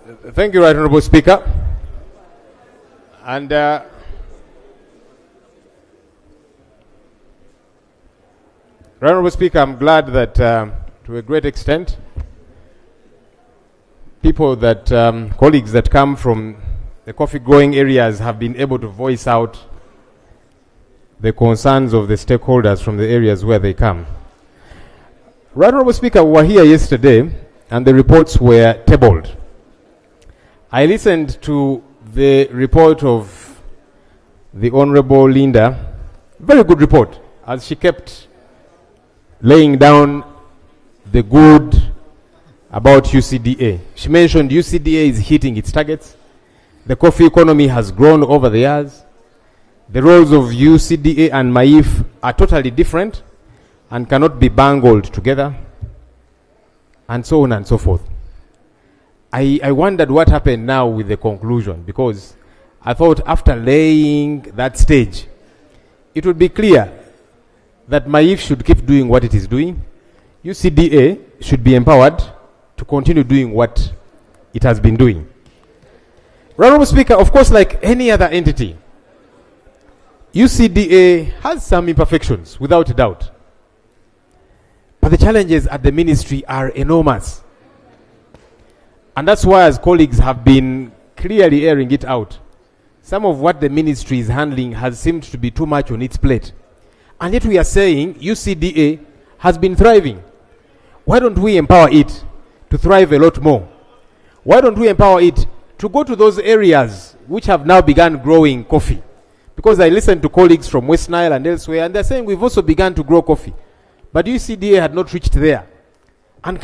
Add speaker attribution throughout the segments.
Speaker 1: Thank you, Right Honourable Speaker. And Right Honourable Speaker, I'm glad that to a great extent, people that, colleagues that come from the coffee growing areas have been able to voice out the concerns of the stakeholders from the areas where they come. Right Honourable Speaker, we were here yesterday and the reports were tabled. I listened to the report of the Honourable Linda, very good report, as she kept laying down the good about UCDA. She mentioned UCDA is hitting its targets. The coffee economy has grown over the years. The roles of UCDA and MAIF are totally different and cannot be bungled together, and so on and so forth. I wondered what happened now with the conclusion, because I thought after laying that stage, it would be clear that MAIF should keep doing what it is doing. UCDA should be empowered to continue doing what it has been doing. Honourable Speaker, of course, like any other entity, UCDA has some imperfections, without a doubt. But the challenges at the ministry are enormous. And that's why, as colleagues have been clearly airing it out, some of what the ministry is handling has seemed to be too much on its plate. And yet we are saying UCDA has been thriving. Why don't we empower it to thrive a lot more? Why don't we empower it to go to those areas which have now begun growing coffee? Because I listened to colleagues from West Nile and elsewhere, and they're saying we've also begun to grow coffee. But UCDA had not reached there. And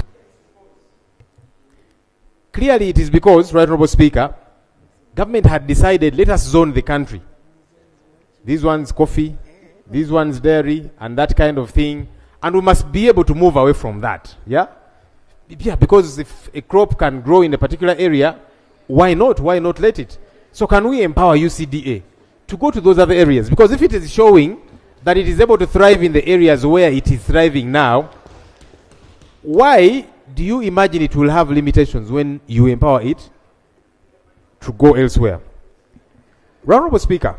Speaker 1: clearly it is because, Right Honourable Speaker, government had decided, let us zone the country. These ones coffee, these ones dairy, and that kind of thing. And we must be able to move away from that. Yeah? Yeah, because if a crop can grow in a particular area, why not? Why not let it? So can we empower UCDA to go to those other areas? Because if it is showing that it is able to thrive in the areas where it is thriving now, why do you imagine it will have limitations when you empower it to go elsewhere? Honourable Speaker,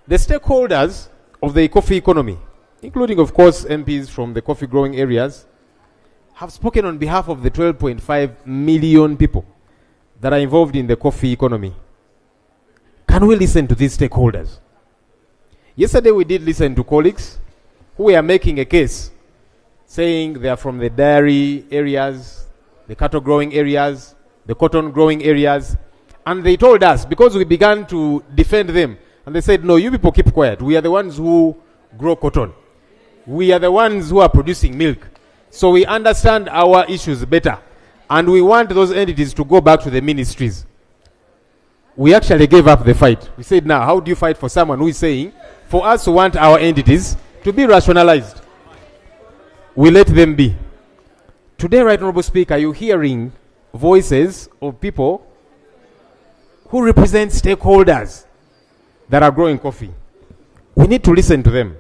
Speaker 1: the stakeholders of the coffee economy, including, of course, MPs from the coffee growing areas, have spoken on behalf of the 12.5 million people that are involved in the coffee economy. Can we listen to these stakeholders? Yesterday we did listen to colleagues who were making a case, saying they are from the dairy areas, the cattle growing areas, the cotton growing areas, and they told us, because we began to defend them, and they said, no, you people keep quiet. We are the ones who grow cotton. We are the ones who are producing milk. So we understand our issues better. And we want those entities to go back to the ministries. We actually gave up the fight. We said, now, how do you fight for someone who is saying, for us to want our entities to be rationalized? We let them be. Today, Right Honourable Speaker, you're hearing voices of people who represent stakeholders that are growing coffee. We need to listen to them.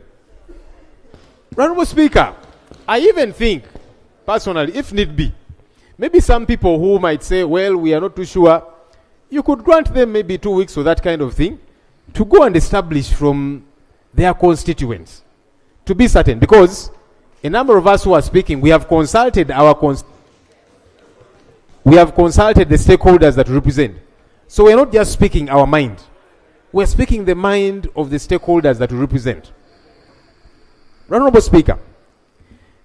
Speaker 1: Right Honourable Speaker, I even think, personally, if need be, maybe some people who might say, well, we are not too sure, you could grant them maybe 2 weeks or that kind of thing to go and establish from their constituents, to be certain. Because a number of us who are speaking, we have consulted the stakeholders that we represent. So we're not just speaking our mind. We're speaking the mind of the stakeholders that we represent. Honourable Speaker,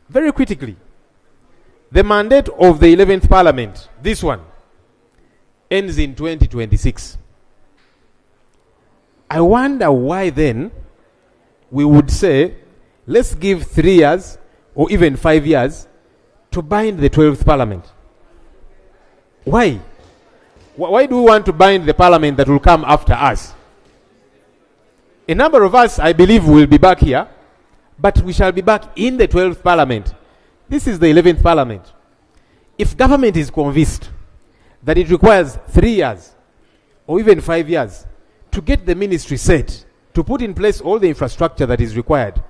Speaker 1: very critically, the mandate of the 11th Parliament, this one, ends in 2026. I wonder why then we would say, let's give 3 years or even 5 years to bind the 12th Parliament. Why? Why do we want to bind the Parliament that will come after us? A number of us, I believe, will be back here, but we shall be back in the 12th Parliament. This is the 11th Parliament. If government is convinced that it requires 3 years or even 5 years to get the ministry set, to put in place all the infrastructure that is required,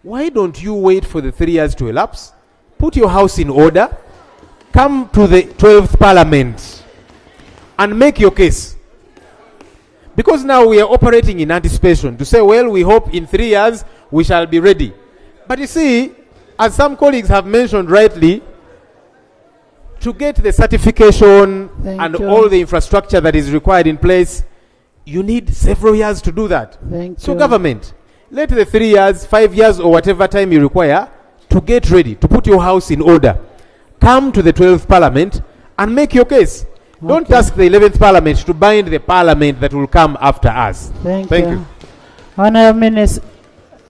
Speaker 1: why don't you wait for the 3 years to elapse, put your house in order, come to the 12th Parliament and make your case. Because now we are operating in anticipation to say, well, we hope in 3 years we shall be ready. But you see, as some colleagues have mentioned rightly, to get the certification and all the infrastructure that is required in place, you need several years to do that. So government, let the 3 years, 5 years, or whatever time you require to get ready, to put your house in order. Come to the 12th Parliament and make your case. Don't ask the 11th Parliament to bind the Parliament that will come after us.
Speaker 2: Thank you. Honourable Minister.